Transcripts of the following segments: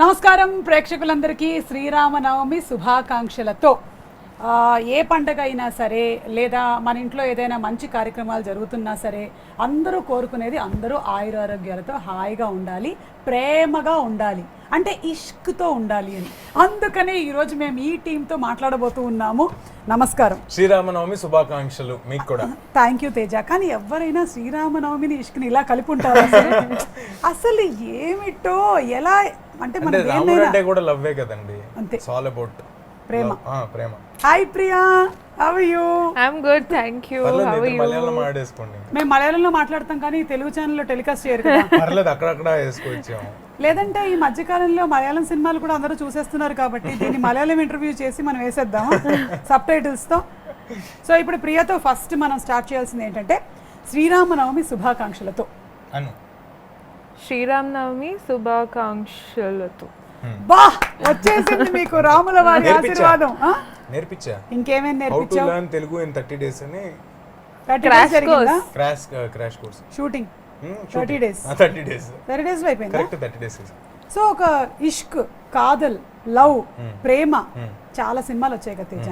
నమస్కారం ప్రేక్షకులందరికీ శ్రీరామనవమి శుభాకాంక్షలతో ఏ పండగ అయినా సరే లేదా మన ఇంట్లో ఏదైనా మంచి కార్యక్రమాలు జరుగుతున్నా సరే అందరూ కోరుకునేది అందరూ ఆయురారోగ్యాలతో హాయిగా ఉండాలి, ప్రేమగా ఉండాలి, అంటే ఇష్క్తో ఉండాలి అని. అందుకనే ఈరోజు మేము ఈ టీంతో మాట్లాడబోతూ ఉన్నాము. నమస్కారం, శ్రీరామనవమి శుభాకాంక్షలు మీకు కూడా. Thank you Teja. కానీ ఎవరైనా శ్రీరామనవమిని ఇష్క్ని ఇలా కలిపి ఉంటారు? అసలు ఏమిటో ఎలా అంటే రాముడు అంటే కూడా లవ్వే కదండి, అంతే. ఆల్ అబౌట్ ప్రేమ. ప్రేమ. Hi Priya, how are you? I am good, thank you. How are you? మలయాళంలో మాట్లాడేసుకోండి. మేము మలయాళంలో మాట్లాడతాం కానీ తెలుగు ఛానల్లో టెలికాస్ట్ చేయరు కదా. పర్లేదు, అక్కడక్కడ వేసుకోవచ్చాము. లేదంటే ఈ మధ్యకాలంలో మలయాళం సినిమాలు కూడా అందరూ చూసేస్తున్నారు కాబట్టి దీన్ని మలయాళం ఇంటర్వ్యూ చేసి మనం వేసేద్దాం సబ్ టైటిల్స్తో. సో ఇప్పుడు ప్రియతో ఫస్ట్ మనం స్టార్ట్ చేయాల్సింది ఏంటంటే శ్రీరామనవమి శుభాకాంక్షలతో అను. శ్రీరామనవమి శుభాకాంక్షలతో. బా, వచ్చేసింది మీకు రాముల వారి ఆశీర్వాదం. నేర్పించా. ఇంకేమేం హౌ టు నేర్పించావు? లెర్న్ తెలుగు ఇన్ 30 days అని crash course. Shooting 30 days. 30 days 30 days లో అయిపోయిందా? Correct, 30 days. సో ఒక ఇష్క్, కాదల్, లవ్, ప్రేమ చాలా సినిమాలు వచ్చాయి కదా తేజ.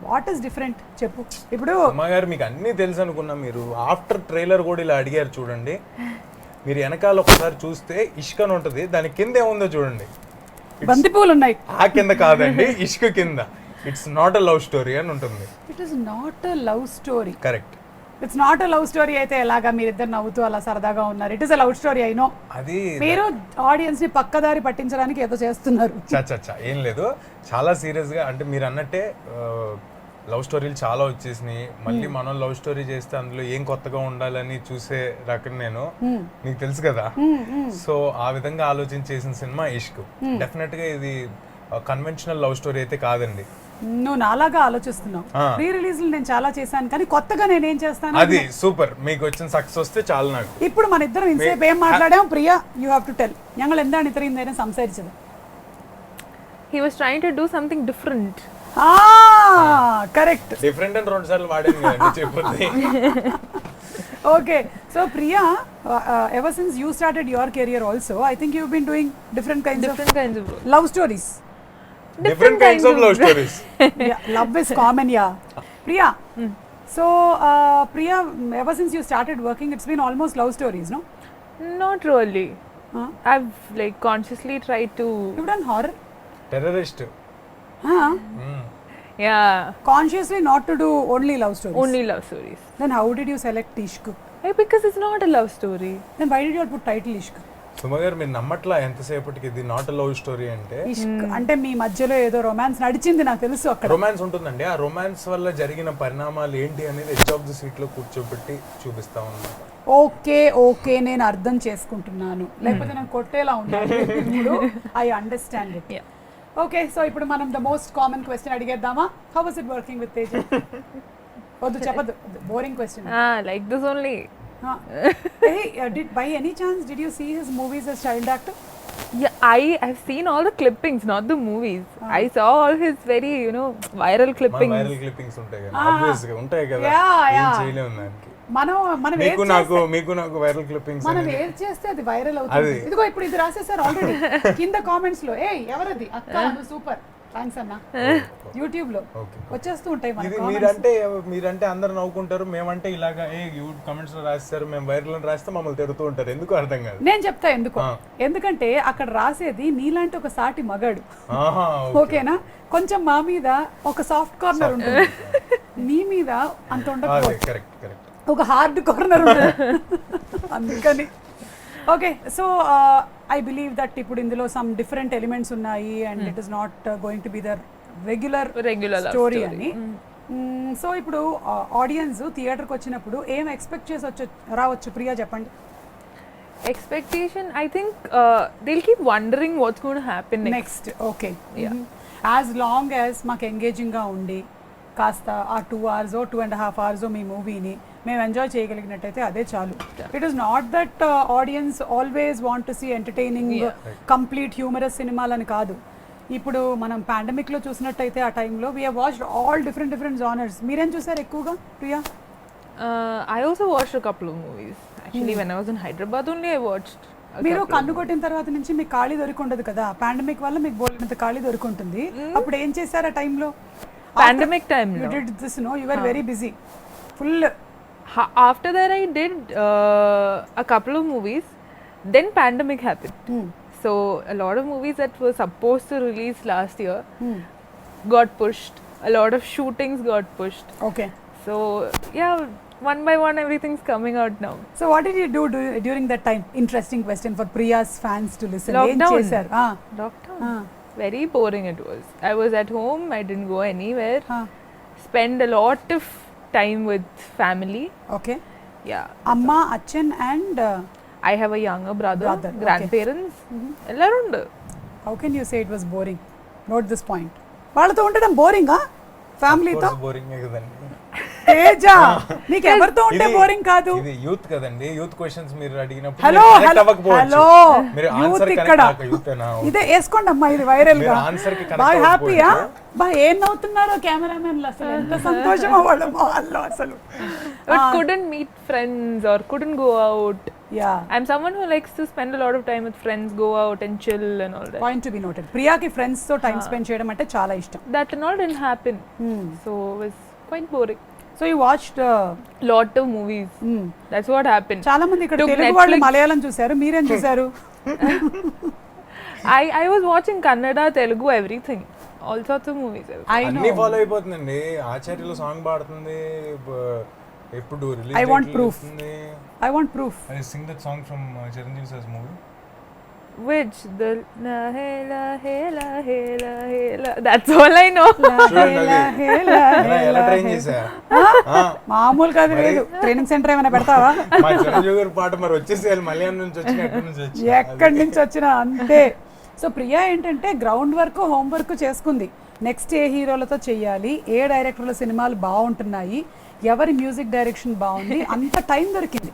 వాట్ ఈస్ డిఫరెంట్ చెప్పు. ఇప్పుడు అమ్మగారు మీకు అన్నీ తెలుసు అనుకున్నా. మీరు ఆఫ్టర్ ట్రైలర్ కూడా ఇలా అడిగారు చూడండి. మీరు వెనకాల ఒకసారి చూస్తే ఇష్క్ అని ఉంటుంది, దాని కింద ఏముందో చూడండి. బంతిపూలు ఉన్నాయి. ఆ కింద కాదండి, ఇష్క్ కింద. It's not a love story అని ఉంటుంది. It is not a love story. Correct. It's not a love story అయితే ఎలాగా? మీరిద్దరు నవ్వుతూ అలా సరదాగా ఉన్నారు. It is a love story అయినో. అది మీరు ఆడియన్స్ ని పక్కదారి పట్టించడానికి ఏదో చేస్తున్నారు. చచ్చా ఏం లేదు, చాలా సీరియస్ గా. అంటే మీరు అన్నట్టే లవ్ స్టోరీలు చాలా వచ్చేసినాయి. మళ్ళీ మనం లవ్ స్టోరీ చేస్తే అందులో ఏం కొత్తగా ఉండాలని చూసే రకం నేను, మీకు తెలుసు కదా. సో ఆ విధంగా ఆలోచన చేసిన సినిమా ఇష్క్. డెఫినెట్ గా ఇది కన్వెన్షనల్ లవ్ స్టోరీ అయితే కాదండి. నువ్వు నాలాగా ఆలోచిస్తున్నావు. ప్రీ రిలీజ్ నేను చాలా చేశాను కానీ కొత్తగా నేనేం చేస్తాను. అది సూపర్. మీకు వచ్చిన సక్సెస్ వస్తే చాలు నాకు. ఇప్పుడు మన ఇద్దరం ఇంతసేపు ఏం మాట్లాడాం? Priya, you have to tell. ഞങ്ങൾ എന്താണ് ഇത്രയും നേരം സംസാരിച്ചത്? He was trying to do something different. Correct. Different అని 2 సార్లు వాడాను కదండి, చెప్పండి. Okay, so Priya, ever since you started your career also, I think you've been doing different kinds of love stories. Different kinds of love stories. Yeah, love is common, yeah. Priya, so Priya, ever since you started working, it's been almost love stories, no? Not really. I've like consciously tried to. You've done horror? Terrorist. Yeah. Consciously not to do only love stories. Only love stories. Then how did you select Ishq? Because it's not a love story. Then why did you put title Ishq? సుమగారు మీరు నమ్మట్లా ఎంతసేపటికి ఇది not a love story అంటే. ఇష్క్ అంటే మీ మధ్యలో ఏదో romance నడిచింది నాకు తెలుసు. అక్కడ రొమాన్స్ ఉంటుందండి. ఆ రొమాన్స్ వల్ల జరిగిన పరిణామాలు ఏంటి అనేది ఎడ్జ్ ఆఫ్ ది సీట్ లో కూర్చోబెట్టి చూపిస్తా ఉన్నాను. ఓకే నేను అర్థం చేసుకుంటున్నాను, లేకపోతే నేను కొట్టేలా ఉన్నాను. ఇప్పుడు I understand it. Okay, so ఇప్పుడు మనం ద మోస్ట్ కామన్ క్వశ్చన్ అడిగేద్దామా? How was it working with Teja? వద్దు చెప్పదు, boring question. Like this only. Hey, by any chance did you see his movies as child actor? Yeah, I've seen all the clippings, not the movies. I saw all his very, viral clippings. Viral clippings ఉంటాయి కదా, obvious గా ఉంటాయి కదా. ఏం చేయలేము దానికి. మనం మీకు నాకు వైరల్ క్లిప్పింగ్స్ మనం ఏం చేస్తే అది వైరల్ అవుతుంది. ఇదిగో ఇప్పుడు ఇది రాసేసారు ఆల్రెడీ కింద కామెంట్స్ లో. ఎవరది అక్క, నువ్వు సూపర్, థాంక్స్ అన్న. యూట్యూబ్ లో వచ్చేస్తూ ఉంటాయి మన కామెంట్స్. మీరంటే అందరు నవ్వుకుంటారు, మేమంటే ఇలాగా కామెంట్స్ లో రాస్తారు, మేము వైరల్ అని రాస్తే మమ్మల్ని తిడుతూ ఉంటారు. ఎందుకు అర్థం కాదు. నేను చెప్తా ఎందుకు. ఎందుకంటే అక్కడ రాసేది నీలాంటి ఒక సాటి మగాడు. ఓకేనా? కొంచెం మా మీద ఒక సాఫ్ట్ కార్నర్ ఉంటుంది, నీ మీద అంత ఉండదు. ఒక హార్డ్ కార్నర్ ఉంటుంది. అందుకని okay, so I believe that ఇప్పుడు ఇందులో సమ్ డిఫరెంట్ ఎలిమెంట్స్ ఉన్నాయి and it is not going to be the regular story అని. సో ఇప్పుడు ఆడియన్స్ థియేటర్కి వచ్చినప్పుడు ఏం ఎక్స్పెక్ట్ చేసి రావచ్చు? ప్రియా చెప్పండి. Expectation, I think they'll keep wondering what's going to happen next. Okay. As long as మాకు ఎంగేజింగ్గా ఉండి కాస్త ఆ 2 hours 2.5 hours మీ మూవీని మేము ఎంజాయ్ చేయగలిగినట్టయితే అదే చాలు. It is not that audience always want to see entertaining complete humorous సినిమాలని కాదు. ఇప్పుడు మనం పాండమిక్లో చూసినట్టయితే ఆ టైంలో we have watched all different genres. మీరేం చూసారు ఎక్కువగా Priya? I also watched a couple of movies. Actually, when I was in Hyderabad only I watched మీరు కన్ను కొట్టిన తర్వాత నుంచి మీకు ఖాళీ దొరికి ఉండదు కదా, పాండమిక్ వల్ల మీకు బోల్డంత ఖాళీ దొరికి ఉంటుంది. అప్పుడు ఏం చేశారు ఆ టైంలో? Pandemic time. You did this, no? You were very busy. Full. After that, I did a couple of movies. Then pandemic happened. So a lot of movies that were supposed to release last year got pushed. A lot of shootings got pushed. Okay. So yeah, one by one, everything's coming out now. So what did you do during that time? Interesting question for Priya's fans to listen. Lockdown. ఏం చేశారు? Lockdown. Very boring it was. I was at home. I didn't go anywhere. Spend a lot of time with family. Okay. Yeah. Amma, Achan and I have a younger brother. Okay. Grandparents. Ellaru undu. How can you say it was boring? Note this point. వాళ్ళతో ఉండడం బోరింగా? ఫ్యామిలీతో? Boring కదండి. తేజ, నీకు ఎవరితో ఉంటే boring కాదు. ఇది youth కదండి, యూత్ క్వశ్చన్స్ మీరు అడిగినప్పుడు హలో మీరు ఆన్సర్ ఇక్కడ యూత్ ఏనా? ఇదే వేసుకోండి అమ్మా, ఇది వైరల్ గా. ఆన్సర్ కి బాగా హ్యాపీయా? బా ఏం నవ్వుతున్నారో కెమెరామెన్లు, అసలు ఎంత సంతోషం వాళ్ళ మొహాల్లో అసలు. But couldn't meet friends or couldn't go out. Yeah. I'm someone who likes to spend a lot of time with friends, go out and chill and all that. Point to be noted. ప్రియాకి friends తో time spend చేయడం అంటే చాలా ఇష్టం. That and all didn't happen. So it was quite boring. So you watched lot of movies. That's what happened. చాలా మంది ఇక్కడ Took Telugu వాళ్ళు Netflix. మలయాళం చూశారు, మీరేం చూశారు? I was watching Kannada, Telugu, everything. All sorts of movies. I అన్ని know. Follow అయిపోతుందండి. ఆచార్యులు సాంగ్ పాడుతుంది, ఎప్పుడు release I want proof. I want proof. I sing that song from Chiranjeev sir's movie. Which the la hela hela hela hela. That's all I know. ఎలా train చేశా? మామూలు కాదు, లేదు ట్రైనింగ్ సెంటర్ ఏమైనా పెడతావా? మా చిరంజీవి గారి పాట మరి వచ్చేసేయాలి, మలయాళం నుంచి వచ్చిన ఎక్కడి నుంచి వచ్చి ఎక్కడి నుంచి వచ్చినా అంతే. సో ప్రియా ఏంటంటే గ్రౌండ్ వర్క్, హోమ్ వర్క్ చేసుకుంది. నెక్స్ట్ ఏ హీరోలతో చెయ్యాలి, ఏ డైరెక్టర్ల సినిమాలు బాగుంటున్నాయి, ఎవరి మ్యూజిక్ డైరెక్షన్ బాగుంది, అంత టైం దొరికింది.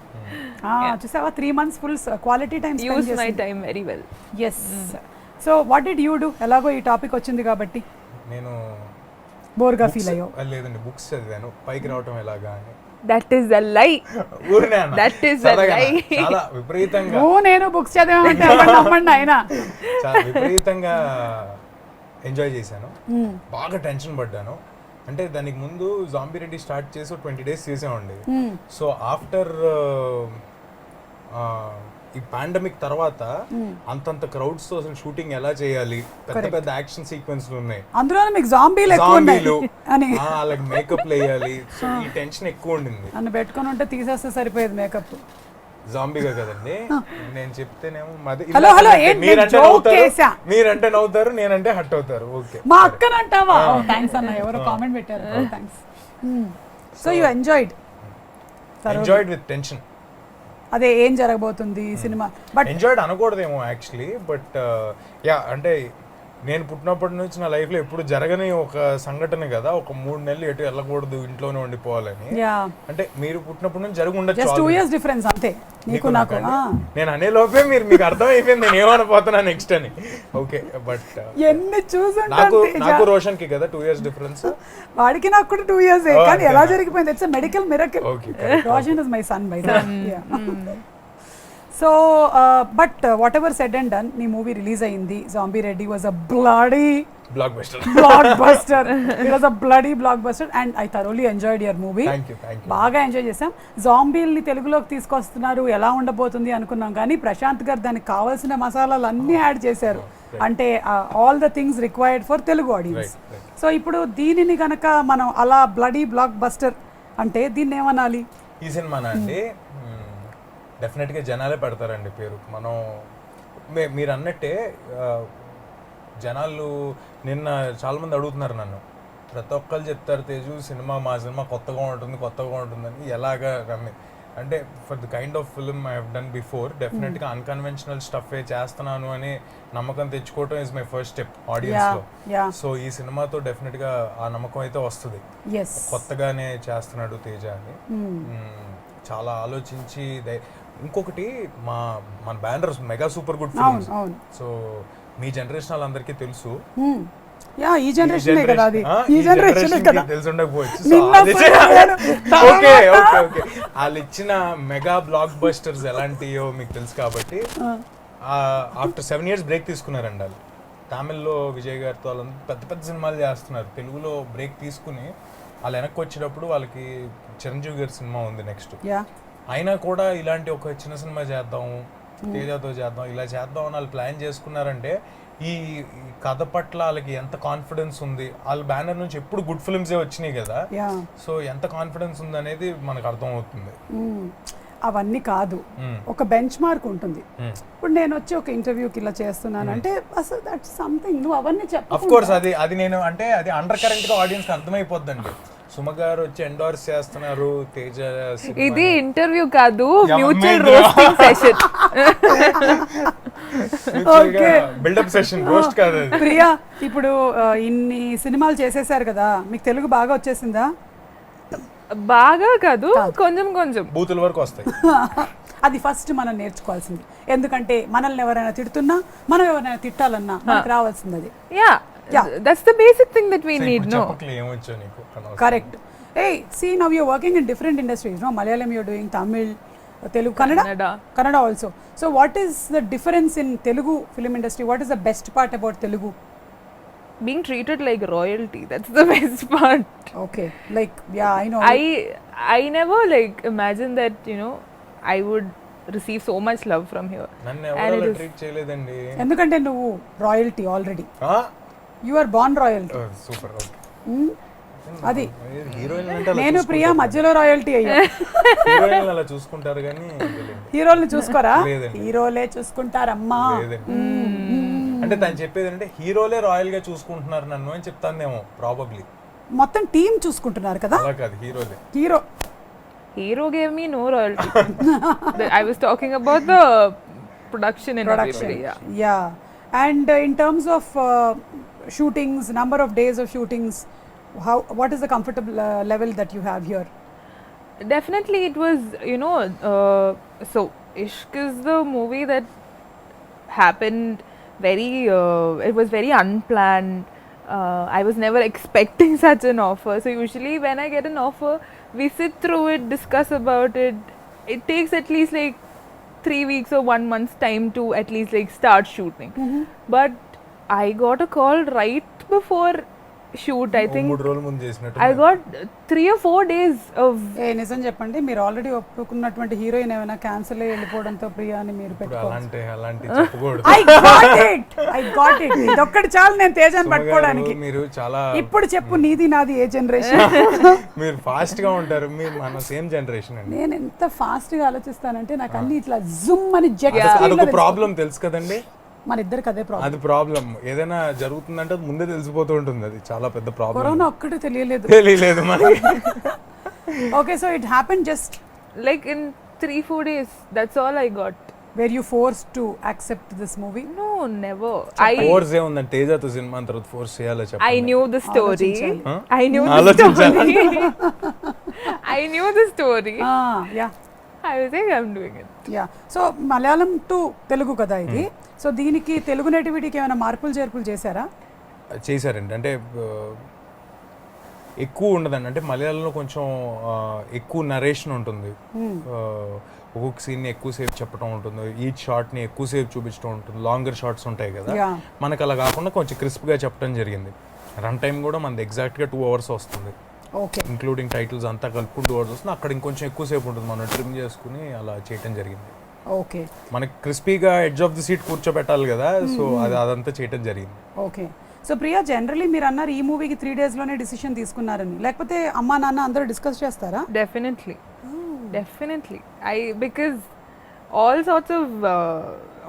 చూసావా, 3 months full quality time Use my time very well. Yes. So what did you do? ఎలాగో ఈ టాపిక్ వచ్చింది కాబట్టి నేను బోర్గా ఫీల్ అయ్యో? లేదండి, బుక్స్ చదివాను పైకి రావటం ఎలాగా అని. That is a lie. ఊరినే అన్న. That is a lie. చాలా విపరీతంగా నేను బుక్స్ చదివామంటే నమ్మండి ఆయన. చాలా విపరీతంగా ఎంజాయ్ చేశాను, బాగా టెన్షన్ పడ్డాను. అంటే దానికి ముందు జాంబీ రెడ్డి స్టార్ట్ చేసి 20 days చేసామండి. సో ఆఫ్టర్ ఈ పాండమిక్ తర్వాత అంతంత క్రౌడ్స్ తో అసలు షూటింగ్ ఎలా చేయాలి, పెద్ద పెద్ద యాక్షన్ సీక్వెన్స్లు ఉన్నాయి, అందులో మీకు జాంబీలు ఎక్కువ ఉన్నాయి అని అలాగే మేకప్ వేయాలి. సో ఈ టెన్షన్ ఎక్కువ ఉండింది. నన్ను పెట్టుకొని ఉంటే తీసేస్తే సరిపోయేది మేకప్. జాంబీగా కదండి, నేను చెప్తేనేమో హలో హలో మీరంటే నవ్వుతారు, నేనంటే హట్ అవుతారు. ఓకే, మా అక్కనంటావా? థ్యాంక్స్ అన్న, ఎవరో కామెంట్ పెట్టారు. Thanks. So you enjoyed with tension. అదే ఏం జరగబోతుంది సినిమా, బట్ ఎంజాయ్డ్ అనకూడదేమో యాక్చువల్లీ, బట్ యా అంటే నేను పుట్టినప్పటి నుంచి నా లైఫ్ లో ఎప్పుడు జరగని ఒక సంఘటన కదా, ఒక 3 నెలలు ఎటు వెళ్ళకూడదు, ఇంట్లోనే ఉండిపోవాలని. అంటే మీరు పుట్టినప్పటి నుంచి జరిగి ఉండొచ్చు, జస్ట్ 2 years డిఫరెన్స్ అంతే నీకు నాకు. నేను అనే లోపే మీకు అర్థం అయిపోయింది నేను ఏమనిపోతున్నా నెక్స్ట్ అని. ఓకే, బట్ ఎన్ని నాకు రోషన్ కి కదా 2 years డిఫరెన్స్, వాడికి నాకు కూడా 2 years, కానీ ఎలా జరిగిపోయింది? It's medical miracle. Roshan is my son by the way. So but what ever said and done, నీ మూవీ రిలీజ్ అయింది. Zombie Reddy was a bloody blockbuster. It was a bloody blockbuster and I thoroughly enjoyed your movie. Thank you. బాగా enjoy చేసాం. జాంబీల్ని తెలుగులోకి తీసుకొస్తున్నారు, ఎలా ఉండబోతుంది అనుకున్నాం, కానీ ప్రశాంత్ గారు దానికి కావాల్సిన మసాలాలు అన్నీ యాడ్ చేశారు. అంటే all the things required for Telugu audience. So ఇప్పుడు దీనిని గనక మనం అలా బ్లడీ బ్లాక్ బస్టర్ అంటే దీన్ని ఏమనాలి? ఈ సినిమానా అండి, డెఫినెట్గా జనాలే పెడతారండి పేరు. మనం మీరు అన్నట్టే జనాలు నిన్న చాలామంది అడుగుతున్నారు నన్ను, ప్రతి ఒక్కరు చెప్తారు తేజు మా సినిమా కొత్తగా ఉంటుందని. ఎలాగా అంటే for the kind of film I have done before, డెఫినెట్గా అన్కన్వెన్షనల్ స్టఫే చేస్తున్నాను అని నమ్మకం తెచ్చుకోవటం ఇస్ మై ఫస్ట్ స్టెప్ ఆడియన్స్లో. సో ఈ సినిమాతో డెఫినెట్గా ఆ నమ్మకం అయితే వస్తుంది, కొత్తగానే చేస్తున్నాడు తేజ అని. చాలా ఆలోచించి ఇంకొకటి మన banners mega super good films. So మీ జనరేషన్ వాళ్ళందరికీ తెలుసు, ఈ జనరేషన్ కదా, అది ఈ జనరేషన్ కదా, తెలిసి ఉండకపోవచ్చు. ఓకే వాళ్ళు ఇచ్చిన మెగా బ్లాక్ బస్టర్స్ ఎలాంటియో మీకు తెలుసు కాబట్టి ఆఫ్టర్ 7 years బ్రేక్ తీసుకున్నారండి వాళ్ళు. తమిళ్లో విజయ్ గారితో వాళ్ళంతా పెద్ద పెద్ద సినిమాలు చేస్తున్నారు, తెలుగులో బ్రేక్ తీసుకుని వాళ్ళు వెనక్కి వచ్చేటప్పుడు వాళ్ళకి చిరంజీవి గారి సినిమా ఉంది నెక్స్ట్. అయినా కూడా ఇలాంటి ఒక చిన్న సినిమా చేద్దాం, తేజాతో చేద్దాం, ఇలా చేద్దాం అని వాళ్ళు ప్లాన్ చేసుకున్నారంటే ఈ కథ పట్ల వాళ్ళకి ఎంత కాన్ఫిడెన్స్ ఉంది. వాళ్ళ బ్యానర్ నుంచి ఎప్పుడు గుడ్ ఫిల్మ్సే వచ్చినాయి కదా, సో ఎంత కాన్ఫిడెన్స్ ఉంది అనేది మనకు అర్థం అవుతుంది. అవన్నీ కాదు, ఒక బెంచ్ మార్క్ ఉంటుంది. ఇప్పుడు నేను వచ్చి ఒక ఇంటర్వ్యూకి ఇలా చేస్తున్నాను అంటే అసలు దట్ సంథింగ్, నువ్వు అవన్నీ చెప్పు. ఆఫ్ కోర్స్ అది నేను అంటే అది అండర్ కరెంట్ గా ఆడియన్స్ కి అర్థమైపోద్దండి. సుమ గారు వచ్చి ఎండోర్స్ చేస్తున్నారు తేజ, ఇది ఇంటర్వ్యూ కాదు, mutual roasting session. Build up session, roast కాదు. ప్రియా, ఇప్పుడు ఇన్ని సినిమాలు చేసేసారు కదా, మీకు తెలుగు బాగా వచ్చేసిందా? బాగా కాదు, కొంచెం కొంచెం బూతుల వరకు వస్తాయి. అది ఫస్ట్ మనం నేర్చుకోవాల్సింది. ఎందుకంటే మనల్ని ఎవరైనా తిడుతున్నా, మనం ఎవరైనా తిట్టాలన్నా మనకు రావాల్సింది అది. That's the basic thing that we need, no? Correct. Hey, see, now you're working in different industries, no? Malayalam you're doing, Tamil, Telugu, Kannada also. So what is the difference in Telugu film industry? What is the best part about Telugu? Being treated like royalty, that's the best part. Okay, like, yeah, I know. I never like imagined that, you know, I would receive so much love from here. నన్ను ఎవరు treat చేయలేదండి, ఎందుకంటే నువ్వు royalty already. You are born royalty. Super. అది heroine అంటే నేను ప్రియా మధ్యలో royalty అయ్యా. హీరోయిన్ అలా చూసుకుంటారు కానీ హీరోల్ని చూసుకోరా? హీరోలే చూసుకుంటారమ్మా. అంటే తను చెప్పేది అంటే హీరోలే రాయల్ గా చూసుకుంటున్నారు నన్ను అని చెప్తానేమో ప్రాబబ్లీ. మొత్తం టీం చూసుకుంటున్నారు కదా. అలా కాదు, హీరోలే. Hero gave me no royalty. I was talking about the production and everybody. Yeah. And in terms of shootings, number of days of shootings, what is the comfortable level that you have here? Definitely it was, you know, so Ishq is the movie that happened very, it was very unplanned. I was never expecting such an offer. So usually when I get an offer, we sit through it, discuss about it. It takes at least like 3 weeks or 1 month's time to at least like start shooting. But I got a call right before shoot. I think I got 3 or 4 days of. నిజం చెప్పండి, మీరు already ఒప్పుకున్నటువంటి heroine ఏమైనా cancel అయ్యి వెళ్ళిపోవడంతో ప్రియా అని మీరు పెట్టుకోవాలి. I got it. ఇదొక్కటి చాలు నేను తేజాన్ని పట్టుకోవడానికి. మీరు చాలా ఇప్పుడు చెప్పు, నీది నాది ఏ జనరేషన్? మీరు ఫాస్ట్ గా ఉంటారు, మీరు మన సేమ్ జనరేషన్ అండి. నేను ఎంత ఫాస్ట్ గా ఆలోచిస్తానంటే నాకు అన్ని ఇట్లా జుమ్ అని జెట్. అదొక ప్రాబ్లం తెలుసు కదండి, మన ఇద్దరికి అదే ప్రాబ్లం. అది ప్రాబ్లం. ఏదైనా జరుగుతుందంటే ముందే తెలిసిపోతూ ఉంటుంది, అది చాలా పెద్ద ప్రాబ్లం. కరోనా ఒక్కటి తెలియలేదు మనకి. Okay, so it happen just like in 3-4 days. That's all I got. Were you forced to accept this movie? No, never. Force ఏ ఉందండి తేజాతో సినిమా తర్వాత ఫోర్స్ చేయాలో చెప్పండి. I knew the story. I knew the story. I knew the story. Yeah. I was like, I'm doing it. Yeah. So Malayalam to Telugu కదా ఇది. So దీనికి తెలుగు నేటివిటీకి ఏమైనా మార్పులు చేర్పులు చేశారా? చేశారండి, అంటే ఎక్కువ ఉండదండి. అంటే మలయాళంలో కొంచెం ఎక్కువ నరేషన్ ఉంటుంది, ఒక్కొక్క సీన్ని ఎక్కువసేపు చెప్పడం ఉంటుంది, ఈచ్ షార్ట్ని ఎక్కువసేపు చూపించడం ఉంటుంది, లాంగర్ షార్ట్స్ ఉంటాయి కదా. మనకు అలా కాకుండా కొంచెం క్రిస్ప్గా చెప్పడం జరిగింది. రన్ టైం కూడా మనది ఎగ్జాక్ట్గా 2 hours వస్తుంది, ఇంక్లూడింగ్ టైటిల్స్ అంతా కలుపుకుని 2 hours వస్తుంది. అక్కడ ఇంకొంచెం ఎక్కువసేపు ఉంటుంది, మనం ట్రిమ్ చేసుకుని అలా చేయడం జరిగింది. ఓకే, మనకి క్రిస్పీగా ఎడ్జ్ ఆఫ్ ది సీట్ కూర్చోబెట్టాలి కదా, సో అదంతా చేయడం జరిగింది. ఓకే. సో ప్రియా, జనరలీ మీరు అన్నారు ఈ మూవీకి 3 days లోనే డిసిషన్ తీసుకున్నారని, లేకపోతే అమ్మా నాన్న అందరూ డిస్కస్ చేస్తారా? Definitely. Because all sorts of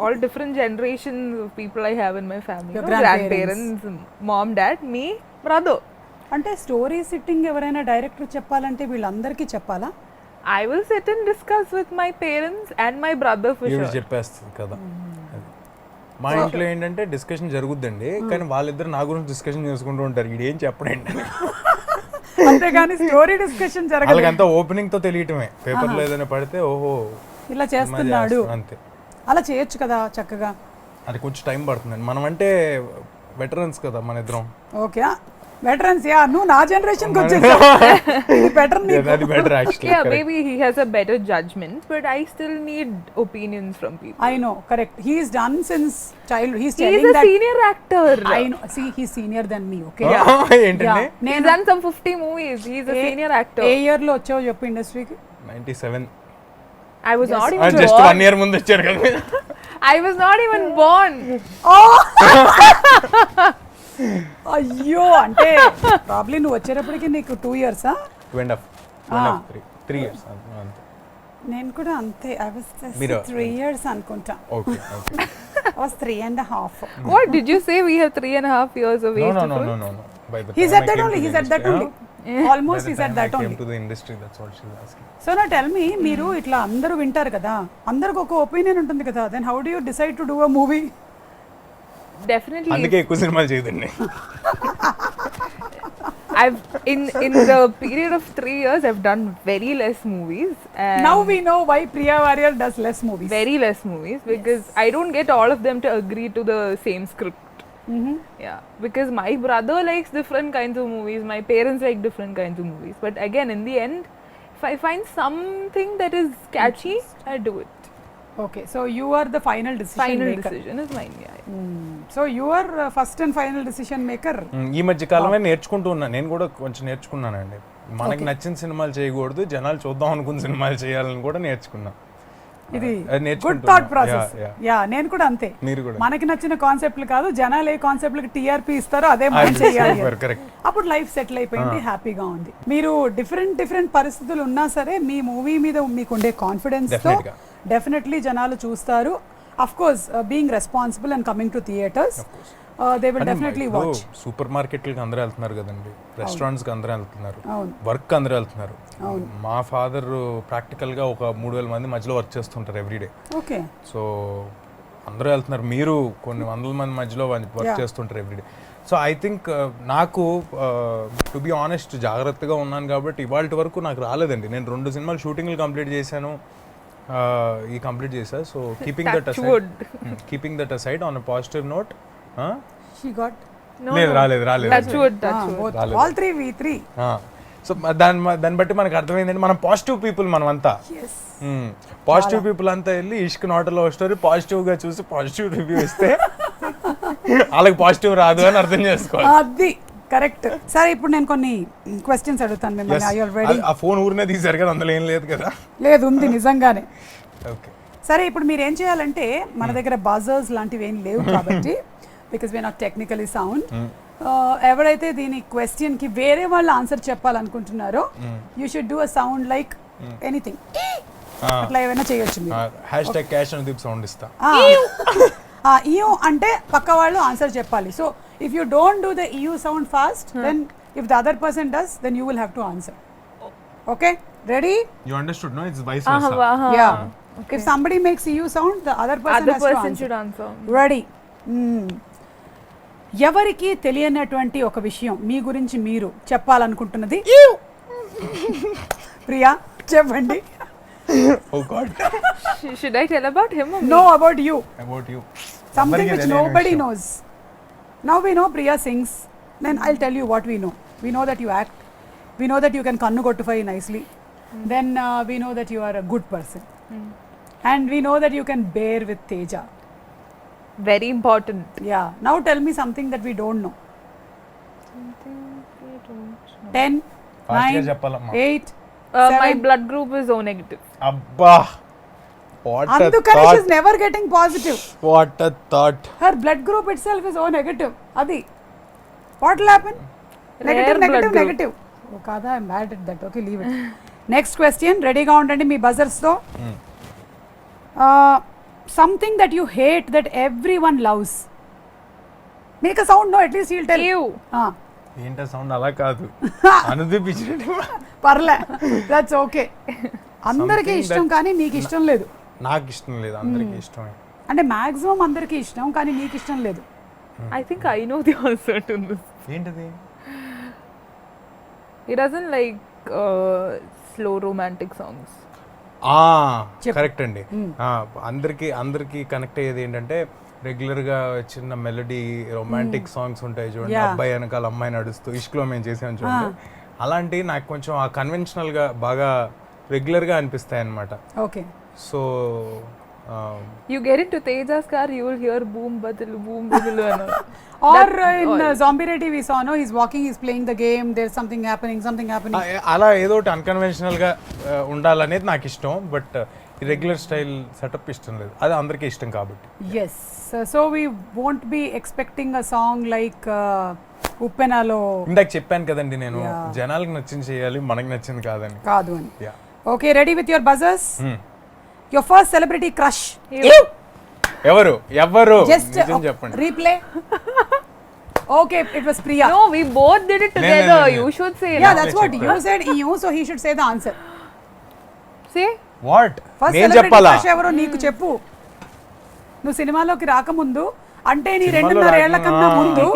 all different generations of people I have in my family. Your grandparents, mom, dad, me, brother. అంటే స్టోరీ సిట్టింగ్ ఎవరైనా డైరెక్టర్ చెప్పాలంటే వీళ్ళందరికీ చెప్పాలా? I will sit and discuss with my parents and my brother for sure. చెప్పేస్తుంది కదా. మా ఇంట్లో ఏంటంటే డిస్కషన్ జరుగుద్దండి, కానీ వాళ్ళిద్దరు నా గురించి డిస్కషన్ చేసుకుంటూ ఉంటారు, ఇది ఏం చెప్పడండి. అంతేగాని స్టోరీ డిస్కషన్ జరగదు. వాళ్ళకంతా ఓపెనింగ్ తో తెలియటమే, పేపర్లో ఏదైనా పడితే ఓహో ఇలా చేస్తున్నాడు అంతే. అలా చేయొచ్చు కదా చక్కగా. అది కొంచెం టైం పడుతుందండి, మనం అంటే వెటరన్స్ కదా మన ఇద్దరం. ఓకే, వెటరన్స్ యా నువ్వు నా జనరేషన్ కి వచ్చేసావు బెటర్ అది better actually Yeah, maybe he has a better judgment, but I still need opinions from people. I know, correct. He's done since childhood. He's He telling is a that senior actor. I know. See, he's senior than me. Okay. ఏంటండి He's done some 50 movies. He's a senior actor. A year లో వచ్చావు చెప్పు ఇండస్ట్రీకి? 97 I was not even just born. 1 year ముందు వచ్చారు కదా మీరు. I was not even born. అయ్యో అంటే ప్రాబ్లీ నువ్వు వచ్చేటప్పటికి నీకు 2 years 3 years అంతే. నేను కూడా అంతే. I was just మీరు- 3 years అనుకుంటా. Okay okay I was 3.5. What did you say? We have 3.5 years of age no difference? no by the He time said I that came only. to He the said that industry, only. Almost by he the said time that I came only. to the industry, that's what she's asking. So నా tell me మీరు ఇట్లా అందరూ వింటారు కదా, అందరికి ఒక opinion ఉంటుంది కదా, then how do you decide to do a movie? Definitely. అందుకే ఎక్కువ సినిమాలు చేయదండి. I've in the period of 3 years, I've done very less movies. And Now we know why Priya Warrior does less movies. very less movies because I don't get all of them to agree to the same script. Yeah, because my brother likes different kinds of movies, my parents like different kinds of movies. But again, in the end, if I find something that is catchy, I do it. Okay, so you are the final decision Final maker. decision is mine. Yeah. So you are first and final decision maker. ఈ మధ్య కాలమే నేర్చుకుంటూ ఉన్నా, నేను కూడా కొంచెం నేర్చుకున్నానండి. మనకి నచ్చిన సినిమాలు చేయకూడదు, జనాలు చూద్దాం అనుకున్న సినిమాలు చేయాలని కూడా నేర్చుకున్నా. ఇది అది నేర్చుకుంటున్నా. Good thought process. Yeah, yeah నేను కూడా అంతే. మీరు కూడా మనకి నచ్చిన కాన్సెప్ట్లు కాదు, జనాలు ఏ కాన్సెప్ట్లకి టీఆర్పీ ఇస్తారో అదే మనం చేయాలి. కరెక్ట్. అప్పుడు లైఫ్ సెటిల్ అయిపోయింది, హ్యాపీగా ఉంది. మీరు డిఫరెంట్ పరిస్థితులు ఉన్నా సరే మీ మూవీ మీద మీకు ఉండే కాన్ఫిడెన్స్ తో Definitely గా. డెఫినెట్లీ జనాలు చూస్తారు. Of course being responsible and coming to theatres they will definitely watch. Super మార్కెట్లకి అందరూ వెళ్తున్నారు కదండి, రెస్టారెంట్స్ కి అందరూ వెళ్తున్నారు, అవును. వర్క్ అందరూ వెళ్తున్నారు. మా ఫాదర్ ప్రాక్టికల్ గా ఒక 3000 మంది మధ్యలో వర్క్ చేస్తుంటారు ఎవ్రీడే. ఓకే, సో అందరూ వెళ్తున్నారు, మీరు కొన్ని వందల మంది మధ్యలో వర్క్ చేస్తుంటారు ఎవ్రీడే. సో ఐ థింక్ నాకు టు బి ఆనెస్ట్ జాగ్రత్తగా ఉన్నాను కాబట్టి ఇవాళ వరకు నాకు రాలేదండి. నేను 2 సినిమాలు షూటింగ్లు కంప్లీట్ చేశాను, ఈ కంప్లీట్ చేశా. So keeping that aside on a positive note. She got లేదు రాలేదు Touch wood, touch wood. All 3 v3. So దాన్ని బట్టి మనకు అర్థమైందండి, మనం పాజిటివ్ పీపుల్, మనం అంతా పాజిటివ్ పీపుల్ అంతా వెళ్ళి ఇష్క్ నాట్ లవ్ స్టోరీ పాజిటివ్ గా చూసి పాజిటివ్ రివ్యూ ఇస్తే వాళ్ళకి పాజిటివ్ రాదు అని అర్థం చేసుకోవాలి. అది కరెక్ట్. సరే ఇప్పుడు నేను కొన్ని క్వశ్చన్స్ అడుగుతాను మిమ్మల్ని. I are ready? ఆ ఫోన్ ఊరినే తీసారు కదా, అందులో ఏం లేదు కదా. లేదు, ఉంది నిజంగానే. ఓకే సరే ఇప్పుడు మీరు ఏం చేయాలంటే, మన దగ్గర బజర్స్ లాంటివి ఏం లేవు కాబట్టి because we not technically sound, ఎవరైతే దీని క్వశ్చన్ కి వేరే వాళ్ళు ఆన్సర్ చెప్పాలనుకుంటున్నారో you should do a sound like anything, అట్లా ఏమైనా చేయొచ్చు మీరు. హ్యాష్ ట్యాగ్ క్యాష్ అని దీప్ సౌండ్ ఇస్తా. ఈయూ అంటే పక్క వాళ్ళు ఆన్సర్ చెప్పాలి. So if you don't do the EU sound fast, then if the other person does, then you will have to answer. Okay, ready? You understood no? It's vice Uh-huh, versa. uh-huh. Yeah. If somebody makes EU sound, the other person Other has to person answer. should answer. Ready? ఎవరికి తెలియనటువంటి ఒక విషయం మీ గురించి మీరు చెప్పాలనుకుంటున్నది. ప్రియా చెప్పండి. Oh God. Should I tell about him or me? No, about you. About you. Something which nobody knows. Now we know Priya sings. Then I'll tell you what we know. We know that you act. We know that you can kannu kottufai nicely. Then we know that you are a good person. And we know that you can bear with Teja. Very important. Yeah. Now tell me something that we don't know. Something we don't know. 10, Fast గా 9, చెప్పాలమ్మా. 8, My 7. blood group is O negative. అబ్బా, what a అందుకని thought. she's never getting positive. What a thought. Her blood group itself is O negative. Adi. What will happen? Negative, Rare blood negative, group. negative. Oh, kada, I'm bad at that. Okay, leave it. Next question. Ready-గా ఉండండి మీ buzzers తో. Something that you hate that everyone loves. Make a sound, no? At least he'll tell. Ew. ఏంటో sound అలా కాదు, అనుదీపించినట్టు. పర్లే, that's okay. అందరికీ ఇష్టం కానీ నీకు ఇష్టం లేదు. నాకు ఇష్టం లేదు, అందరికి ఇష్టమే. అంటే మాక్సిమం అందరికీ ఇష్టం కానీ నీకు ఇష్టం లేదు. I think I know the answer to this. ఏంటది? He doesn't like slow romantic songs. Correct అండి. అందరికి కనెక్ట్ అయ్యేది ఏంటంటే రెగ్యులర్ గా చిన్న మెలడీ రొమాంటిక్ సాంగ్స్ ఉంటాయి చూడండి, Yeah. అబ్బాయి వెనకాల అమ్మాయి నడుస్తూ ఇష్క్లో మేము చేసాం చూడండి, అలాంటి నాకు కొంచెం ఆ కన్వెన్షనల్ గా బాగా రెగ్యులర్ గా అనిపిస్తాయి అన్నమాట. Okay. So You get into Teja's car, you will hear boom badalu and all. Or in Zombie Ready we saw, no, he's walking, he's playing the game, there's something happening. అలా ఏదో ఒకటి unconventional గా ఉండాలనేది నాకు ఇష్టం, but regular style setup ఇష్టం లేదు, అది అందరికీ ఇష్టం కాబట్టి. Yes. So we won't be expecting a song like Uppenalo ఇందాక చెప్పాను కదండి నేను, Yeah. జనాలకు నచ్చింది చేయాలి, మనకి నచ్చింది కాదని. కాదు అని. Yeah. Okay, ready with your buzzers? Your first celebrity crush. ఎవరు Just నిజం చెప్పండి. replay. Okay, it was Priya. No, we both did it together. no. You should say. Yeah, that's what you said. You, so he should say the answer. Say. What first నేను celebrity చెప్పాలా? Crush ఎవరో నీకు చెప్పు. నువ్వు సినిమాలోకి రాకముందు, అంటే నీ సినిమాలో 2.5 ఏళ్ల కన్నా ముందు,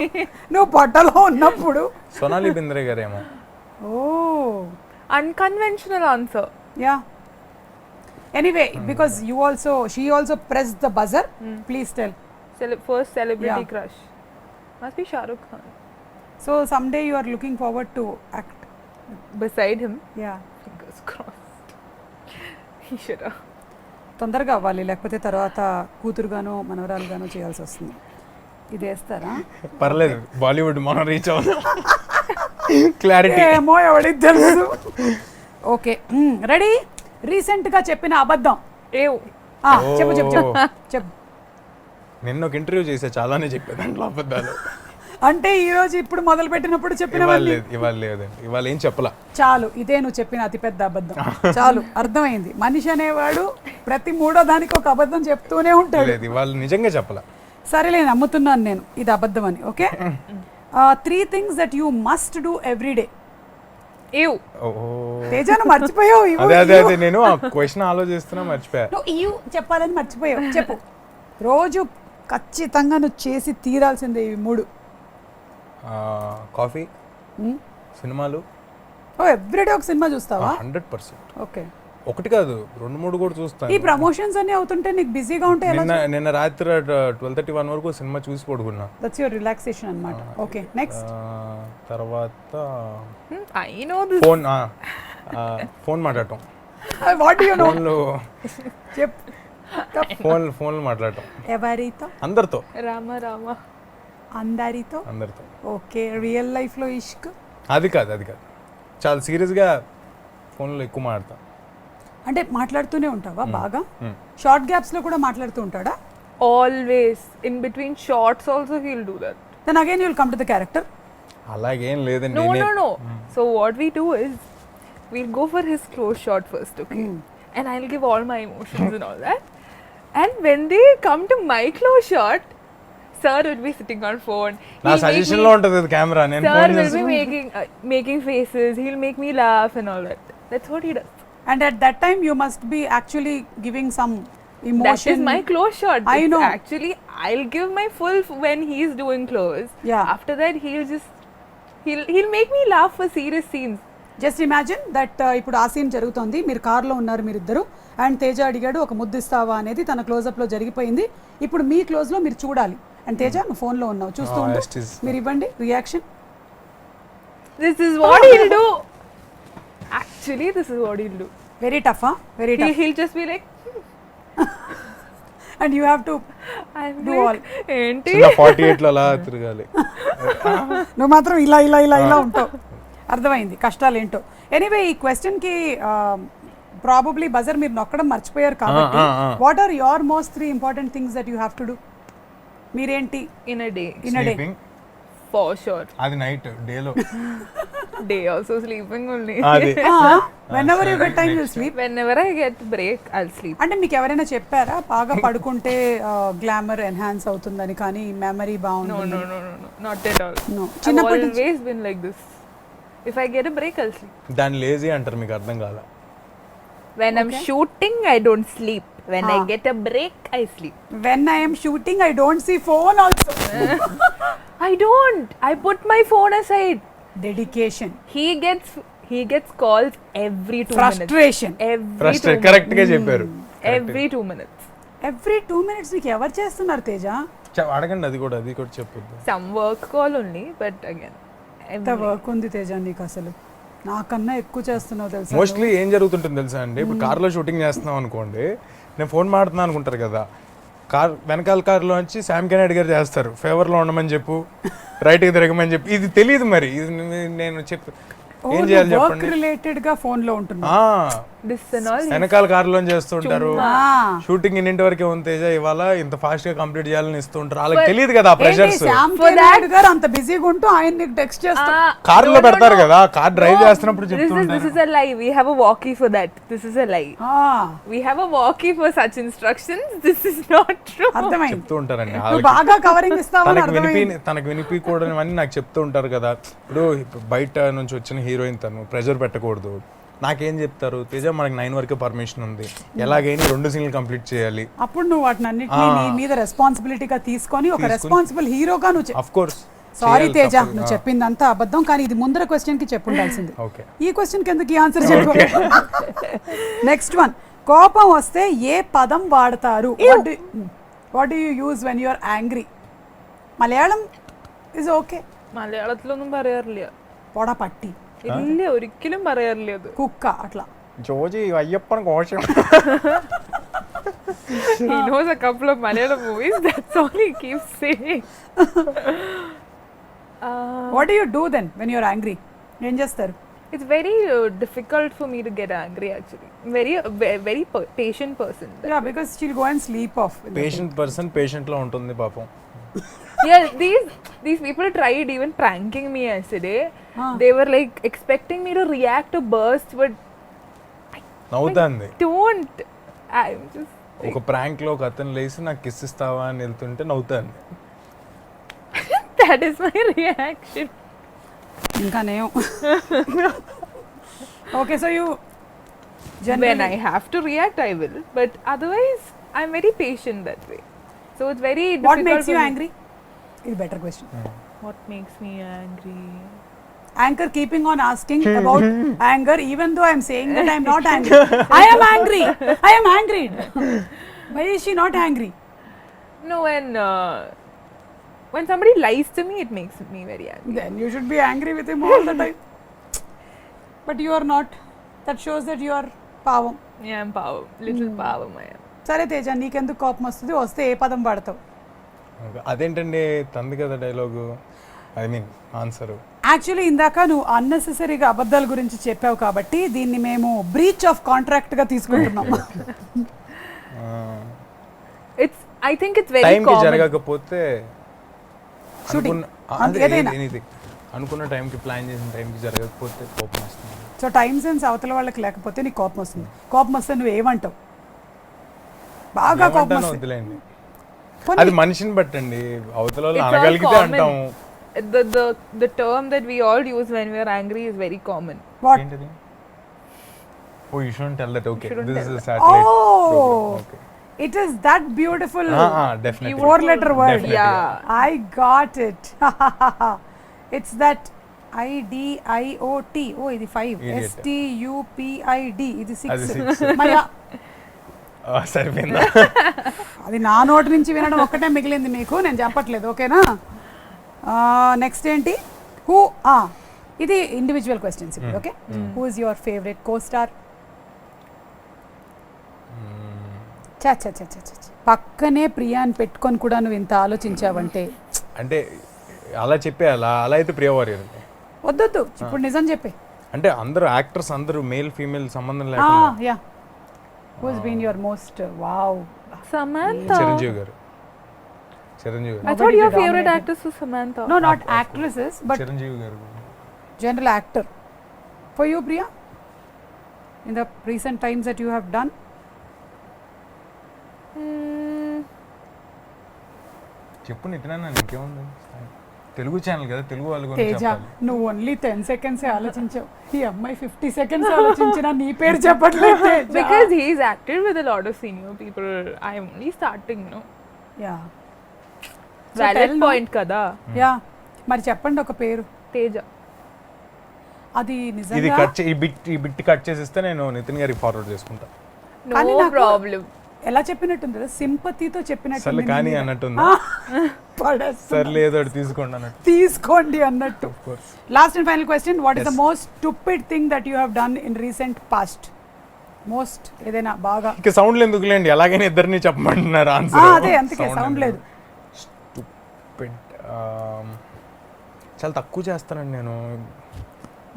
నువ్వు పొట్టలో ఉన్నప్పుడు. సోనాలి బింద్రే గారేమో. ఓ Unconventional answer. Yeah. Anyway, because she also pressed the buzzer. Please tell. First celebrity Yeah. crush. Must be Shah Rukh Khan. So someday you are looking forward to act. Beside him, Yeah. fingers crossed. He should have. తొందరగా అవ్వాలి, లేకపోతే తర్వాత కూతురుగానో మనవరాలుగానో చేయాల్సి వస్తుంది. ఇది వేస్తారా? పర్లేదు, బాలీవుడ్ మనం రీచ్ అవుతాం. క్లారిటీ. ఏమో ఎవడికి తెలుసు. Okay, ready? రీసెంట్ గా చెప్పిన అబద్ధం. Ew. చెప్పు చెప్పు చెప్పు చెప్పు. నిన్న ఒక ఇంటర్వ్యూ చేసా, చాలానే చెప్పా దాంట్లో అబద్ధాలు. అంటే ఈ రోజు ఇప్పుడు మొదలు పెట్టినప్పుడు చెప్పిన ఇవాళ లేదండి, ఇవాళ ఏం చెప్పలా. చాలు, ఇదే నువ్వు చెప్పిన అతిపెద్ద అబద్ధం. చాలు, అర్థమైంది. మనిషి అనేవాడు ప్రతి మూడో దానికి ఒక అబద్ధం చెప్తూనే ఉంటాడు. లేదు, ఇవాళ నిజంగా చెప్పలా. సరేలే, నమ్ముతున్నాను నేను ఇది అబద్ధం అని. Okay. 3 things that you must do every day. Ew. తేజాను మర్చిపోయావు. అదే నేను ఆ క్వశ్చన్ ఆలోచిస్తున్నా, మర్చిపోయా. నువ్వు చెప్పాలని మర్చిపోయావు. చెప్పు. రోజు ఖచ్చితంగా నువ్వు చేసి తీరాల్సిందే ఇవి 3. కాఫీ, సినిమాలు. ఎవ్రీడే ఒక సినిమా చూస్తావా? 100%. ఓకే. ఒకటి కాదు, 2-3 కూడా చూస్తాను. ఈ ప్రమోషన్స్ అన్ని అవుతుంటే నీకు బిజీగా ఉంటే ఎలా? నిన్న రాత్రి 12:31 వరకు సినిమా చూసి పడుకున్నా. దట్స్ యువర్ రిలాక్సేషన్ అన్నమాట. Okay, next. తర్వాత I know this. ఫోన్ మాట్లాడటం. What do you know? ఫోన్లు మాట్లాడటం. ఎవరితో? అందరితో. Rama. అందరితో. ఓకే. రియల్ లైఫ్ లో ఇష్క్? అది కాదు, చాలా సీరియస్గా ఫోన్లో ఎక్కువ మాట్లాడతా. అంటే మాట్లాడుతూనే ఉంటావా బాగా? షార్ట్ గ్యాప్స్ లో కూడా మాట్లాడుతూ ఉంటాడా? Always. In between shots also he'll do that. Then again you'll come to the character. అలాగేం లేదండి. No. So what we do is, we'll go for his close shot first, okay? And I'll give all my emotions and all that. And when they come to my close shot, sir will be sitting on phone. నా suggestion లో ఉంటది camera, నేను Sir phone will be making faces. He'll make me laugh and all that. That's what he does. And at that time you must be actually giving some emotion. That is my close shot. I know. Actually, I'll give my full when he's doing close. Yeah. After that, he'll make me laugh for serious scenes. Just imagine that ఇప్పుడు ఆ scene జరుగుతోంది, మీరు కార్లో ఉన్నారు మీరిద్దరు, and Teja అడిగాడు ఒక ముద్దు ఇస్తావా అనేది, తన క్లోజప్లో జరిగిపోయింది. ఇప్పుడు మీ క్లోజ్లో మీరు చూడాలి, అండ్ తేజ నువ్వు ఫోన్లో ఉన్నావు, చూస్తూ ఉండు, మీరు ఇవ్వండి reaction. This is what he'll do. Actually, this is what he'll do. Very tough. Very tough. He'll just be like, and you have to do all. ఏంటి? 48 లో అలా తిరగాలి. నువ్వు మాత్రం ఇలా ఉంటావు. అర్థమైంది కష్టాలు ఏంటో. ఎనీవే, ఈ క్వశ్చన్కి ప్రాబబ్లీ బజర్ మీరు నొక్కడం మర్చిపోయారు కాబట్టి, what are your most 3 important things that you have to do? మీరేంటి? In a day. Sleeping. For sure. అది నైట్, డేలో. Day also sleeping only. అది whenever you get time you sleep. Whenever I get break, I'll sleep. అంటే మీకు ఎవరైనా చెప్పారా బాగా పడుకుంటే గ్లామర్ ఎన్హాన్స్ అవుతుందని, కానీ మెమరీ బాగుంటుంది? No. Not at all. No. I've always been like this. If I get a break, I'll sleep. దాన్ని లేజీ అంటారు, మీకు అర్థం కాల. When I'm shooting, I don't sleep. When I get a break, I sleep. When I am shooting, I don't see phone also. I don't. I put my phone aside. Dedication. He gets calls every 2 minutes. Frustration. Every 2 frustrate minutes. Correct గా చెప్పారు. Every 2 minutes. Every 2 minutes నీకు ఎవరు చేస్తున్నారు తేజ? అడగండి, అది కూడా చెప్పొద్దు. Some work call only, but again. ఎంత వర్క్ ఉంది తేజ నీకు అసలు, నాకన్నా ఎక్కువ చేస్తున్నావు తెలుసా. మోస్ట్లీ ఏం జరుగుతుంటుంది తెలుసా అండి, ఇప్పుడు కార్లో షూటింగ్ చేస్తున్నాం అనుకోండి, నేను ఫోన్ మాడుతున్నాను అనుకుంటారు కదా, వెనకాల కార్లో వచ్చి శామ్ కెనెడీ గారు చేస్తారు, ఫేవర్లో ఉండమని చెప్పు, రైట్కి తిరగమని చెప్పి. ఇది తెలియదు మరి, ఇది నేను ఏం చేయాలి చెప్పండి. రిలేటెడ్ గా ఫోన్ లో ఉంటున్నా, వెనకాల కార్లో చేస్తుంటారు, షూటింగ్ ఇన్నింటి వరకే ఉంది తేజ, ఇవాళ ఇంత ఫాస్ట్ గా కంప్లీట్ చేయాలని ఇస్తుంటారు, వాళ్ళకి తెలియదు కదా ప్రెషర్స్. గారు అంత బిజీగా ఉంటూ ఆయన నీకు టెక్స్ట్ చేస్తారు, కార్ లో పెడతారు కదా, కార్ డ్రైవ్ చేస్తున్నప్పుడు చెప్తుంటారు. This is a lie. We have a walkie for that. This is a lie. We have a walkie for such instructions. This is not true. అర్థమైంది, చెప్తూ ఉంటారండి. బాగా కవరింగ్ ఇస్తావని తనకు వినిపించకూడని నాకు చెప్తూ ఉంటారు కదా. ఇప్పుడు బయట నుంచి వచ్చిన హీరోయిన్ తను ప్రెషర్ పెట్టకూడదు. నాకేం చెప్తారు, తేజ మనకి 9 వరకే పర్మిషన్ ఉంది, ఎలాగైనా 2 సీన్లు కంప్లీట్ చేయాలి. అప్పుడు నువ్వు వాటిని అన్నిటినీ నీ మీద రెస్పాన్సిబిలిటీగా తీసుకొని ఒక రెస్పాన్సిబుల్ హీరోగా నువ్వు. ఆఫ్ కోర్స్ సారీ తేజ, నువ్వు చెప్పిందంతా అబద్ధం, కానీ ఇది ముందర క్వశ్చన్ కి చెప్పుండాల్సింది. ఈ క్వశ్చన్ కిందకి ఆన్సర్ చెప్పు. నెక్స్ట్ వన్, కోపం వస్తే ఏ పదం వాడతారు? What do you use when you are angry? Malayalam is okay. മലയാളത്തിലൊന്നും പറയാറില്ല. പൊട പട്ടി ഇല്ല, ഒരിക്കലും പറയാറില്ല. അത് കുക്ക അట్లా. ജോജി അയ്യപ്പൻ കോശം. He knows a couple of Malayalam movies, that's all he keeps saying. What do you do then when you are angry? ఏం చేస్తారు? It's very difficult for me to get angry actually. Very patient person. Yeah, because she'll go and sleep off. Patient లో ఉంటుంది పాపం. Yeah, these people tried even pranking me yesterday. They were like expecting me to react to burst, but నవ్వుతాంది. Don't. I'm just ఒక prank లో ఒక అతను లేసి నాకు kiss ఇస్తావా అని వెళ్తుంటే నవ్వుతాంది. That is my reaction. ఇంకా నేను. Okay, so you generally, when I have to react I will, but otherwise I'm very patient that way. So it's very difficult. What makes you angry? Is better question. What makes me angry? Anchor keeping on asking about anger even though I'm saying that I'm not angry. I am angry. I am angry. Why is she not angry? No, when somebody lies to me, it makes me very angry. Then you should be angry with him all the time. But you are not. That shows that you are pavam. Yeah, I'm pavam. Little pavam I am. సరే తేజ, నీకెందుకు కోపం వస్తుంది? వస్తే ఏ పదం వాడతావు? అదేంటండి తంది కదా dialogue, I mean answer. Actually ఇందాక నువ్వు అన్నెసెసరీగా అబద్ధాల గురించి చెప్పావు కాబట్టి దీన్ని మేము బ్రీచ్ ఆఫ్ కాంట్రాక్ట్ గా తీసుకుంటున్నాం. I think it's very common. Time కి జరగకపోతే షూటింగ్ అనుకున్న టైం కి ప్లాన్ చేసిన టైం కి జరగకపోతే కోపం వస్తుంది. సో టైం సెన్స్ అవతల వాళ్ళకి లేకపోతే నీకు కోపం వస్తుంది. కోపం వస్తే నువ్వు ఏమంటావు? బాగా కోపం వస్తుంది. అది మనిషిని బట్టండి, అవతల వాళ్ళు అనగలిగితే అంటాం. The term that we all use when we are angry is very common. What? Oh, you shouldn't tell that. Okay, this is a satellite program. Okay. It is that beautiful. Definitely. 4-letter word. Definitely. Yeah. I got it. It's that IDIOT. Oh, ఇది 5. STUPID. ఇది 6. మయా సరిపోయిందా? అది నా నోటి నుంచి వినడం ఒక్కటే మిగిలింది మీకు, నేను చెప్పట్లేదు. ఓకేనా? నెక్స్ట్ ఏంటి? ఇది individual questions. Okay, who is your favourite co star? పక్కనే ప్రియాని పెట్టుకొని కూడా నువ్వు ఇంత ఆలోచించావంటే, అంటే అలా చెప్పేయాలా? అలా అయితే ప్రియా వారియర్. వద్దొద్దు, ఇప్పుడు నిజం చెప్పే. అంటే అందరూ యాక్టర్స్ అందరూ మేల్ ఫీమేల్ సంబంధం లేకుండా. Yeah, who has been your most wow? Samantha. Chiranjeevi garu. I thought your favorite actress was Samantha. No, not actresses, but Chiranjeevi గారు. General actor. For you, Priya, in the recent times that you have done? చెప్పు నితినా, ఇంకేముంది, Telugu channel కదా, తెలుగు వాళ్ళు గురించి తేజ, చెప్పాలి. నువ్వు only 10 seconds ఆలోచించావు. ఈ అమ్మాయి 50 seconds ఆలోచించినా నీ పేరు చెప్పట్లేదు. Because he's acted with a lot of senior people. I am only starting, no? Yeah. Valid point kada. Yeah. మరి చెప్పండి ఒక పేరు. తేజ. అది ఇది నిజంగా కట్ ఈ బిట్ కట్ చేసిస్తే నేను నితిన్ గారికి ఫార్వర్డ్ చేసుకుంటా. No problem. ఎలా చెప్పినట్టుంది కదా, సింపతితో చెప్పినట్టు సర్లే కానీ అన్నట్టుంది. సర్లే ఏదో ఒకటి తీసుకోండి అన్నట్టు. తీసుకోండి అన్నట్టు. Last and final question, what is the most stupid thing that you have done in recent past? Most ఏదైనా బాగా ఇక సౌండ్లు ఎందుకులేండి, ఎలాగైనా ఇద్దరిని చెప్పమంటున్నారు ఆన్సర్. అదే అందుకే సౌండ్ లేదు. స్టూపిడ్ చాలా తక్కువ చేస్తానండి నేను.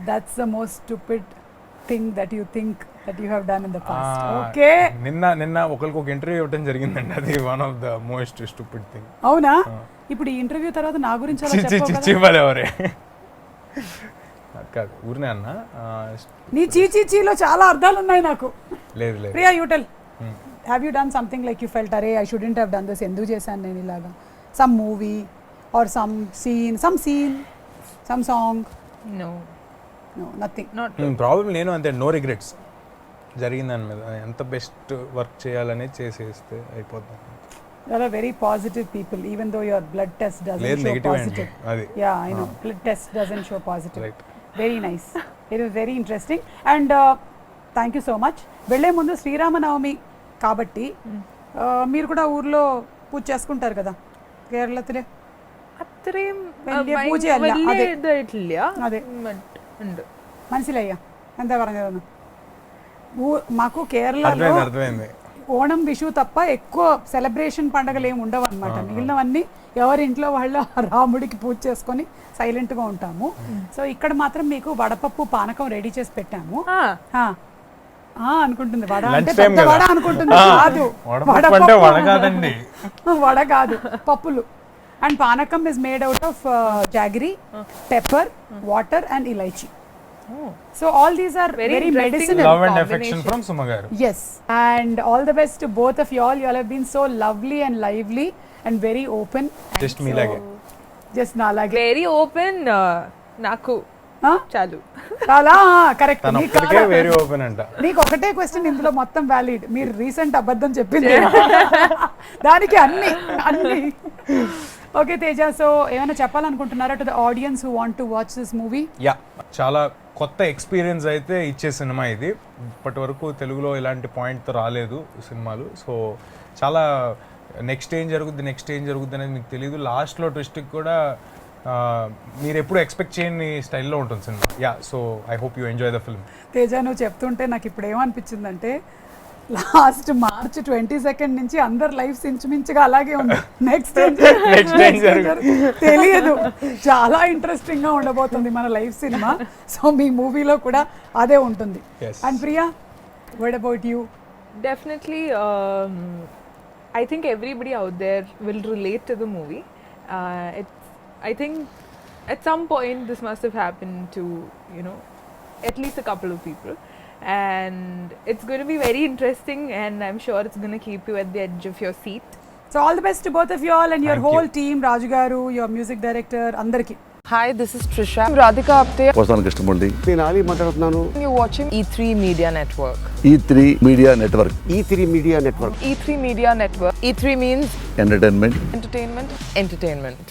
That's the most stupid thing that you think that you have done in the past. Okay, నిన్న ఒకరికి ఒక ఇంటర్వ్యూ ఇవ్వడం జరిగిందండి, అది one of the most stupid thing. అవునా? ఇప్పుడు ఈ ఇంటర్వ్యూ తర్వాత నా గురించి అలా చెప్పు చెప్పాలి ఎవరే కాదు, ఊరినే అన్న. నీ చీచీచీలో చాలా అర్థాలు ఉన్నాయి నాకు. లేదు లేదు. Priya, you tell, have you done something like you felt అరే I shouldn't have done this, ఎందుకు చేశాను నేను ఇలాగా? Some movie or some scene some song? No, nothing. not. Problem నేను అంతే, నో రిగ్రెట్స్. జరిగిన దాని మీద ఎంత బెస్ట్ వర్క్ చేయాలనేది చేసేస్తే అయిపోతుంది. You are very positive people, even though your blood test doesn't లేదు, show negative positive. అండి అది. Yeah, I know. Blood test doesn't show positive. Right. Very nice. It was very interesting. And thank you so much. వెళ్ళే ముందు శ్రీరామనవమి కాబట్టి మీరు కూడా ఊర్లో పూజ చేసుకుంటారు కదా కేరళത്തിലെ? അത്രയും വലിയ പൂജയല്ല, അതെ. ഇതായിട്ടില്ല. അതെ. ഉണ്ട്. മനസ്സിലായ എന്താ പറഞ്ഞതെന്ന്? మాకు కేరళలో అర్థమైంది. ఓణం విషు తప్ప ఎక్కువ సెలబ్రేషన్ పండుగలు ఏమి ఉండవు అనమాట. మిగిలినవన్నీ ఎవరి ఇంట్లో వాళ్ళ రాముడికి పూజ చేసుకొని సైలెంట్గా ఉంటాము. సో ఇక్కడ మాత్రం మీకు వడపప్పు పానకం రెడీ చేసి పెట్టాము. అనుకుంటుంది వడ అంటే పెద్ద వడ అనుకుంటుంది. కాదు, వడ కాదు, పప్పులు. అండ్ పానకం is made out of jaggery, pepper, water and elaichi. So all these are very medicinal. Love and affection from Suma garu. Yes, and all the best to both of you all. You all have been so lovely and lively and very open. Just me lage. Just na lage. Very open. నాకు చాలు. చాలా correct. తన ఒక్కడికే very open అంట. నీకు ఒకటే question ఇందులో మొత్తం వ్యాలిడ్. మీరు రీసెంట్ అబద్ధం చెప్పింది దానికి అన్ని ఓకే తేజ, సో ఏమైనా చెప్పాలనుకుంటున్నారా to the audience who want to watch this movie? Yeah, చాలా కొత్త ఎక్స్పీరియన్స్ అయితే ఇచ్చే సినిమా ఇది. ఇప్పటి వరకు తెలుగులో ఇలాంటి పాయింట్తో రాలేదు సినిమాలు. సో చాలా నెక్స్ట్ ఏం జరుగుద్ది అనేది మీకు తెలియదు. లాస్ట్లో ట్విస్ట్కి కూడా మీరు ఎప్పుడు ఎక్స్పెక్ట్ చేయని స్టైల్లో ఉంటుంది cinema. Yeah, so I hope you enjoy the film. Teja, నువ్వు చెప్తుంటే నాకు ఇప్పుడు ఏమనిపించిందంటే లాస్ట్ మార్చ్ 22 నుంచి అందరు లైఫ్స్ ఇంచుమించుగా అలాగే ఉంది. నెక్స్ట్ తెలియదు. చాలా ఇంట్రెస్టింగ్ గా ఉండబోతుంది మన లైఫ్ సినిమా. సో మీ మూవీలో కూడా అదే ఉంటుంది. And Priya, what about you? Definitely, I think everybody out there will relate to the movie. I think at some point this must have happened to, at least a couple of people. And it's going to be very interesting, and I'm sure it's going to keep you at the edge of your seat. So all the best to both of you all and your Thank whole you. team, Raju garu, your music director, andarki. Hi, this is Trisha. I'm Radhika Apte. వస్తాను కృష్ణమూర్తి. నేను ఆలీ మాట్లాడుతున్నాను. You're watching E3 Media Network. E3 media network. E3 media network. E3 Media Network. E3 means entertainment. entertainment.